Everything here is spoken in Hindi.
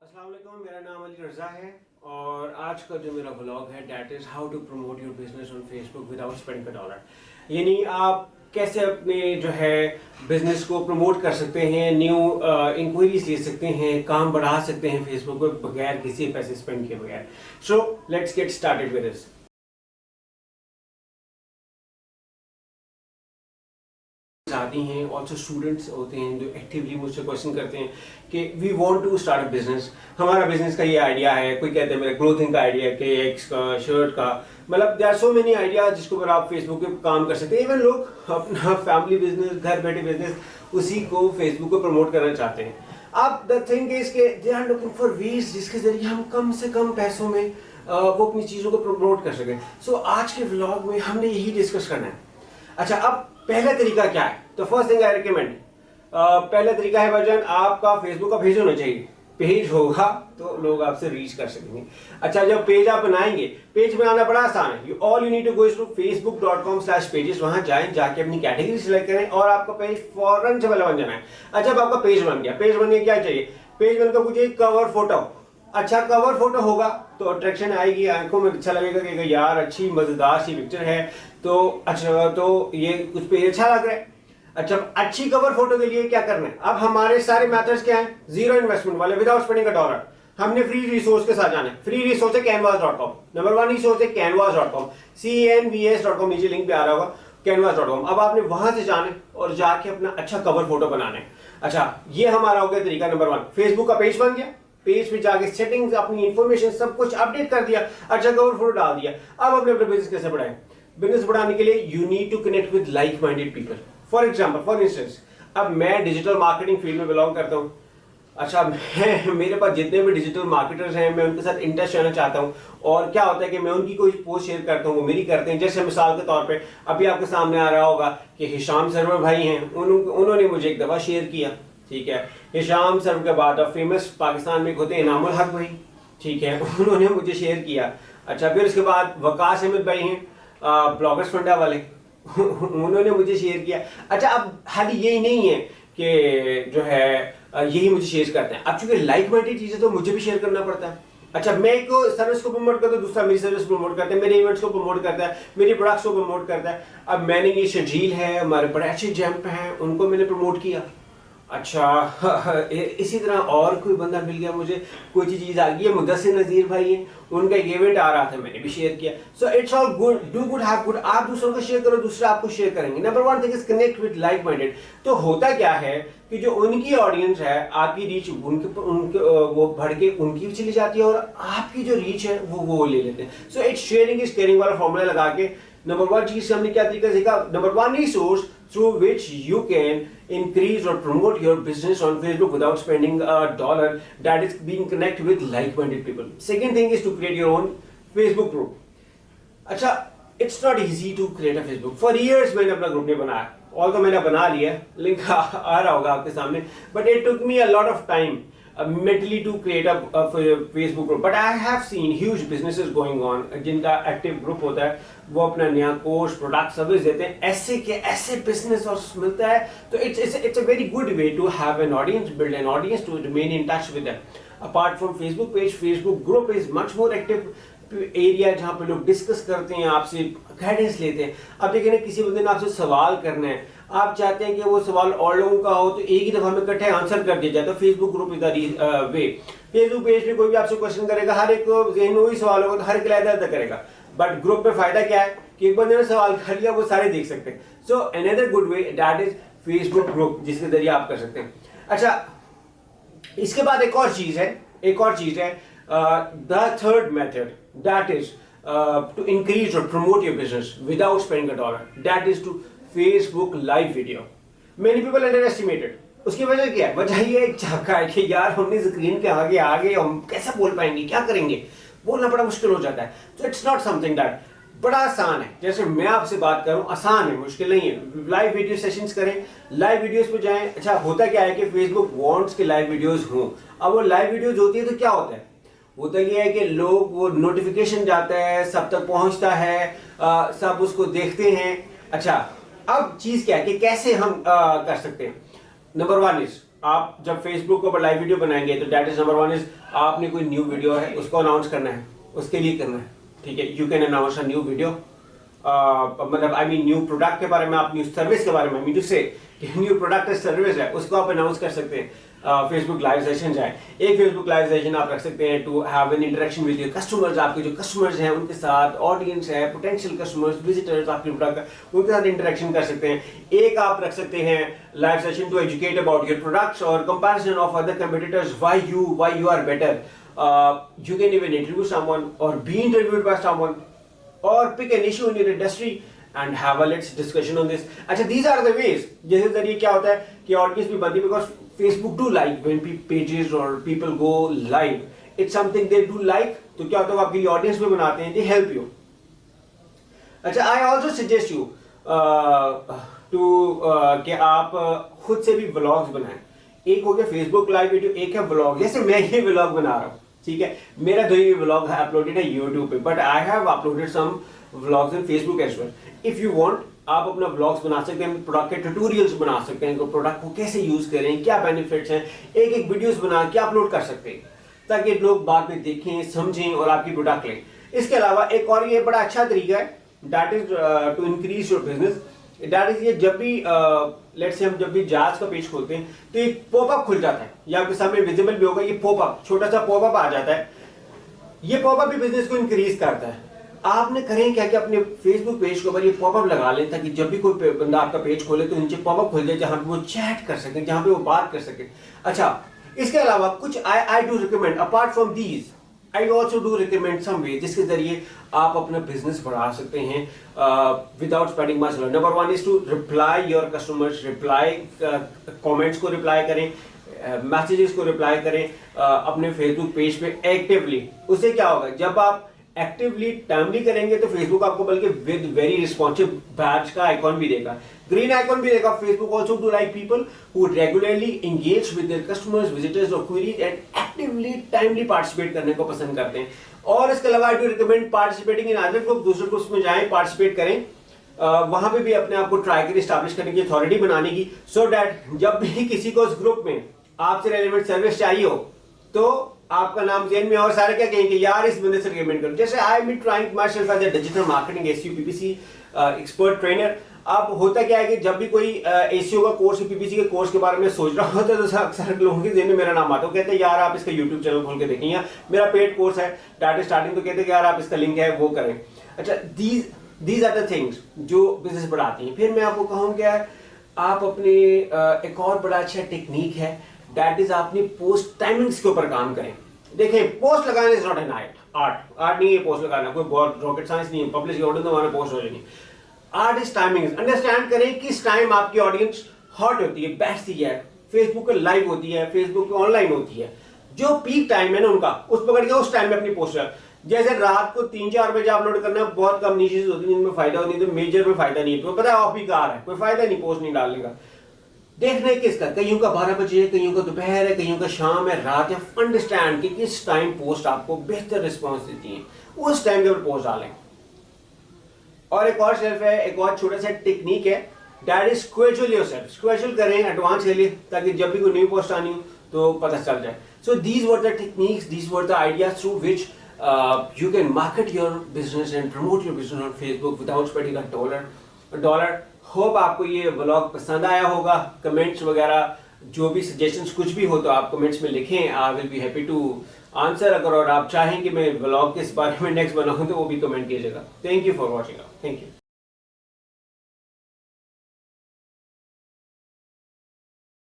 अस्सलाम वालेकुम, मेरा नाम अली रज़ा है और आज का जो मेरा व्लॉग है that is how to promote your business on Facebook without spending a dollar. यानी आप कैसे अपने जो है बिजनेस को प्रमोट कर सकते हैं, न्यू इंक्वायरीज ले सकते हैं, काम बढ़ा सकते हैं फेसबुक पे बगैर किसी पैसे स्पेंड किए बगैर। So let's get started with this. आती हैं ऑल्सो स्टूडेंट्स होते हैं जो एक्टिवली मुझसे क्वेश्चन करते हैं कि we want to start a business, हमारा बिजनेस का ये आइडिया है। कोई कहते हैं मेरा क्लोथिंग का आइडिया है, केक्स का, शर्ट का, मतलब there are so many idea जिसके ऊपर आप फेसबुक पे काम कर सकते हैं। इवन लोग अपना फैमिली बिजनेस, घर बैठे बिजनेस, उसी को फेसबुक पे प्रमोट करना चाहते हैं। अब द थिंग इज के they are looking for ways जिसके जरिए हम कम से कम पैसों में वो अपनी चीज़ों को प्रमोट कर सकें। सो आज के व्लॉग में हमने यही डिस्कस करना है। अच्छा, अब पहला तरीका क्या है? तो फर्स्ट थिंग आई रिकमेंड, पहला तरीका है भाईजान, आपका फेसबुक का पेज होना चाहिए। पेज होगा तो लोग आपसे रीच कर सकेंगे। अच्छा, जब पेज आप बनाएंगे, पेज बनाना बड़ा आसान है। You all you need to go to facebook.com/pages, वहां जाएं, जाके अपनी कैटेगरी सिलेक्ट करें और आपका पेज फौरन से पहले बन जाना है। अच्छा, अब आपका पेज बन गया, पेज बनने क्या चाहिए? पेज बनकर मुझे कवर फोटो, अच्छा कवर फोटो होगा तो अट्रैक्शन आएगी, आंखों में अच्छा लगेगा कि यार अच्छी मजेदार सी पिक्चर है, तो अच्छा तो ये कुछ पेज अच्छा लग रहा है। अच्छा, अच्छी कवर फोटो के लिए क्या करना है? अब हमारे सारे मेथड्स क्या हैं? जीरो इन्वेस्टमेंट वाले, विदाउट स्पेंडिंग अ डॉलर। हमने फ्री रिसोर्स के साथ जाना है। फ्री रिसोर्स है canvas.com, नंबर 1 रिसोर्स है canvas.com, canvas.com, नीचे लिंक पे आ रहा होगा canvas.com। अब आपने वहां से जाना है और जाके अपना अच्छा कवर फोटो बनाना है। अच्छा, ये हमारा हो गया तरीका नंबर 1। फेसबुक का पेज बन गया, पेज पे जाके सेटिंग्स, अपनी इंफॉर्मेशन सब कुछ अपडेट कर दिया, अच्छा कवर फोटो डाल दिया। अब अपने अपने बिजनेस कैसे बढ़ाएं? बिजनेस बढ़ाने के लिए you need to connect with like minded people. For example, for instance, अब मैं डिजिटल मार्केटिंग फील्ड में बिलोंग करता हूं। अच्छा, मैं मेरे पास जितने भी डिजिटल मार्केटर्स हैं, मैं उनके साथ इंटरेस्ट रहना चाहता हूं। और क्या होता है कि मैं उनकी कोई पोस्ट शेयर करता हूं, वो मेरी करते हैं। जैसे मिसाल के तौर पे अभी आपके सामने आ रहा होगा कि हिशाम सरवर भाई हैं, उन्होंने मुझे एक दफा शेयर किया, ठीक है। हिशाम सरवर के बाद अब फेमस पाकिस्तान में होते हैं इनामुल हक भाई, ठीक है, उन्होंने मुझे शेयर किया। अच्छा, फिर उसके बाद वकास अहमद भाई हैं, ब्लॉगर्स फंडा वाले, उन्होंने मुझे शेयर किया। अच्छा, अब खाली यही नहीं है कि जो है यही मुझे शेयर करते हैं। अब चूंकि लाइक माइंडेड चीजें तो मुझे भी शेयर करना पड़ता है। अच्छा, मैं एक सर्विस को प्रमोट करता हूँ, दूसरा मेरी सर्विस प्रमोट करता है, मेरे इवेंट्स को प्रमोट करता है, मेरी प्रोडक्ट्स को प्रमोट करता है। अब मैंने ये शजील है, हमारे बड़े अच्छे जैम्प हैं, उनको मैंने प्रमोट किया। अच्छा, इसी तरह और कोई बंदा मिल गया मुझे, कोई चीज आ गई है, मुदस्सिर नजीर भाई हैं, उनका एक इवेंट आ रहा था, मैंने भी शेयर किया। So it's all good, do good have good. आप दूसरों को शेयर करो, दूसरे आपको शेयर करेंगे। Number 1 thing is connect with like minded. तो होता क्या है कि जो उनकी ऑडियंस है, आपकी रीच उनके वो बढ़ के उनकी भी चली जाती है और आपकी जो रीच है वो ले लेते हैं। So it's sharing is caring वाला फॉर्मूला लगा के नंबर 1 चीज हमने क्या तरीका सीखा? Number 1 resource through which you can increase or promote your business on Facebook without spending a dollar, that is being connected with like-minded people. Second thing is to create your own Facebook group. अच्छा, it's not easy to create a Facebook. For years मैंने अपना ग्रुप नहीं बनाया, और तो मैंने बना लिया, लिंक आ रहा होगा आपके सामने, but it took me a lot of time mentally to create a Facebook group. But I have seen huge businesses going on जिनका एक्टिव ग्रुप होता है, वो अपना नया कोर्स, प्रोडक्ट, सर्विस देते हैं, ऐसे के ऐसे बिजनेस और मिलता है। तो it's a very good way to have an audience, build an audience, to remain in touch with them. Apart from Facebook page, Facebook group is much more active area जहाँ पे लोग डिस्कस करते हैं, आपसे गाइडेंस लेते हैं। अब देखिए ना, किसी बंदे ने आपसे सवाल करना है, आप चाहते हैं कि वो सवाल और लोगों का हो तो एक ही दफा में इकट्ठे आंसर कर दिया जाए, तो Facebook group is the way. Facebook page पे कोई भी आपसे क्वेश्चन करेगा, हर एक जहन में वही सवाल होगा, तो हर एक अलग करेगा। बट ग्रुप में फायदा क्या है कि एक बंदे ने सवाल कर लिया, वो सारे देख सकते हैं। So another good way that is Facebook group, जिसके जरिए आप कर सकते हैं। अच्छा, इसके बाद एक और चीज है, the third method, that is to increase or promote your business without spending a dollar, that is to Facebook live video. Many people underestimated. उसकी वजह क्या है? वजह ये एक झाका है कि यार हमने स्क्रीन के आगे हम कैसे बोल पाएंगे, क्या करेंगे, बोलना बड़ा मुश्किल हो जाता है। So it's not something that बड़ा आसान है, जैसे मैं आपसे बात करूं, आसान है, मुश्किल नहीं है। लाइव वीडियो सेशंस करें, लाइव वीडियोस पे जाएं। अच्छा, होता क्या है कि फेसबुक वांट्स के लाइव वीडियोस हों। अब वो लाइव वीडियोस होती है तो क्या होता है? होता ये है कि लोग, वो नोटिफिकेशन जाता है, सब तक पहुंचता है, सब उसको देखते हैं। अच्छा, अब चीज क्या है कि कैसे हम कर सकते हैं? नंबर 1 इज आप जब फेसबुक के ऊपर लाइव वीडियो बनाएंगे तो that is number one is आपने कोई न्यू वीडियो है उसको अनाउंस करना है, उसके लिए करना है, ठीक है। You can announce a new video, मतलब आई मीन न्यू प्रोडक्ट के बारे में, आप न्यू सर्विस के बारे में, आई मीन टू से न्यू प्रोडक्ट सर्विस है उसको आप अनाउंस कर सकते हैं। फेसबुक लाइव सेशन जाए, एक फेसबुक लाइव सेशन आप रख सकते हैं to have an interaction with your customers, आपके जो कस्टमर्स हैं उनके साथ, ऑडियंस है, पोटेंशियल कस्टमर्स, विजिटर्स आपके प्रोडक्ट उनके साथ इंटरेक्शन कर सकते हैं। एक आप रख सकते हैं live session to educate about your products और comparison of other competitors, why you are better, you can even interview someone or be interviewed by someone or pick an issue in your industry and have a let's discussion on this. अच्छा, these are the ways जिसके जरिए क्या होता है कि ऑडियंस भी बनती है, because Facebook do like when pages or people go live, it's something they do like, तो क्या होता है वो आपके लिए ऑडियंस भी बनाते हैं, they help you. अच्छा, I also suggest you कि आप खुद से भी व्लॉग्स बनाएं। एक हो गया फेसबुक लाइव वीडियो, एक है व्लॉग, जैसे मैं ये व्लॉग बना रहा हूँ, ठीक है, मेरा दो ही व्लॉग है अपलोडेड है यूट्यूब पे, but I have uploaded some vlogs in Facebook as well. If you want आप अपना व्लॉग्स बना सकते हैं, प्रोडक्ट के ट्यूटोरियल्स बना सकते हैं, प्रोडक्ट को कैसे यूज करें, क्या बेनिफिट्स हैं, एक एक वीडियोस बना के अपलोड कर सकते हैं ताकि लोग बाद में देखें, समझें और आपकी प्रोडक्ट लें। इसके अलावा एक और ये बड़ा अच्छा तरीका है, that is to increase your business, that is ये जब भी लेट्स से हम जब भी जाज का पेज खोलते हैं तो एक पॉपअप खुल जाता है, या आपके सामने विजिबल भी होगा, ये पॉपअप, छोटा सा पॉपअप आ जाता है। ये पॉपअप भी बिजनेस को इंक्रीज करता है। आपने करें क्या कि अपने फेसबुक पेज के ऊपर ये पॉपअप लगा लें ताकि जब भी कोई बंदा आपका पेज खोले तो नीचे पॉपअप खुल जाए जहां पे वो चैट कर सके, जहां पे वो बात कर सके। अच्छा, इसके अलावा कुछ I do recommend apart from these, I also do recommend some way जिसके जरिए आप अपना बिजनेस बढ़ा सकते हैं without spending much. Number one is to reply your customers, reply comments को रिप्लाई करें, मैसेजेस को रिप्लाई करें अपने फेसबुक पेज पे एक्टिवली। उससे क्या होगा, जब आप एक्टिवली टाइमली करेंगे तो फेसबुक आपको बल्कि विद वेरी रिस्पॉन्सिव बैच का आइकॉन भी देगा, ग्रीन आइकॉन भी देगा। Facebook also do like people who regularly engage with their customers, visitors और queries and actively timely participate करने को पसंद करते हैं। और इसके अलावा I do recommend participating in other group, दूसरे ग्रुप्स में जाएं, पार्टिसिपेट करें, वहां पे भी अपने आप को ट्राई करें स्टैब्लिश करने की, अथॉरिटी बनाने की, सो दैट जब भी किसी को उस ग्रुप में आपसे रेलेवेंट सर्विस चाहिए हो तो आपका नाम जेन में और सारे क्या कहेंगे, यार इस बंदे से रिकमेंड करो। जैसे I am trying myself as a digital marketing SEO PPC expert trainer. अब होता क्या है कि जब भी कोई एसईओ का कोर्स, पीपीसी के कोर्स के बारे में सोच रहा होता है तो अक्सर लोगों के जेन में मेरा नाम आता है, कहते हैं यार आप इसका यूट्यूब चैनल खोल के देखें, या मेरा पेड कोर्स है डाटा स्टार्टिंग, तो कहते हैं यार आप इसका लिंक है वो करें। अच्छा, दीज आर द थिंग्स जो बिजनेस बढ़ाती हैं। फिर मैं आपको कहूँ क्या, आप अपने एक और बड़ा अच्छा टेक्निक है, दैट इज आपने पोस्ट टाइमिंग्स के ऊपर काम करें। देखें, पोस्ट लगाना इज नॉट एन आर्ट नहीं है पोस्ट लगाना, कोई बहुत रॉकेट साइंस नहीं है, पब्लिश ऑडियंस पोस्ट हो जाएगी। Art is timings. अंडरस्टैंड करें किस टाइम आपकी ऑडियंस हॉट होती है, बैठती है, फेसबुक पे लाइव होती है, फेसबुक पे ऑनलाइन होती है, जो पीक टाइम है ना उनका, उस पकड़ के उस टाइम में अपनी पोस्ट। जैसे रात को 3-4 बजे अपलोड करना बहुत कम नीचेज होती है जिनमें फायदा होती है, तो मेजर में फायदा नहीं है, तो पता है ऑफ पीक आ रहा है, कोई फायदा नहीं पोस्ट नहीं डालने का। देखना है किसका, कईयों का 12 बजे है, कईयों का दोपहर है, कईयों का शाम है, रात है। अंडरस्टैंड कि किस टाइम पोस्ट आपको बेहतर रिस्पांस देती है, उस टाइम के ऊपर पोस्ट डालें। और एक और सेल्फ है, एक और छोटा सा टेक्निक है, that is schedule yourself. Schedule करें एडवांस के लिए ताकि जब भी कोई न्यू पोस्ट आनी हो तो पता चल जाए। So these were the techniques, these were the ideas through which you can market your business and promote your business on Facebook without spending a dollar. Hope आपको ये व्लॉग पसंद आया होगा। कमेंट्स वगैरह जो भी सजेशंस कुछ भी हो तो आप कमेंट्स में लिखें, I will be happy to answer. अगर और आप चाहें कि मैं व्लॉग किस बारे में नेक्स्ट बनाऊं तो वो भी कमेंट कीजिएगा। Thank you for watching, thank you.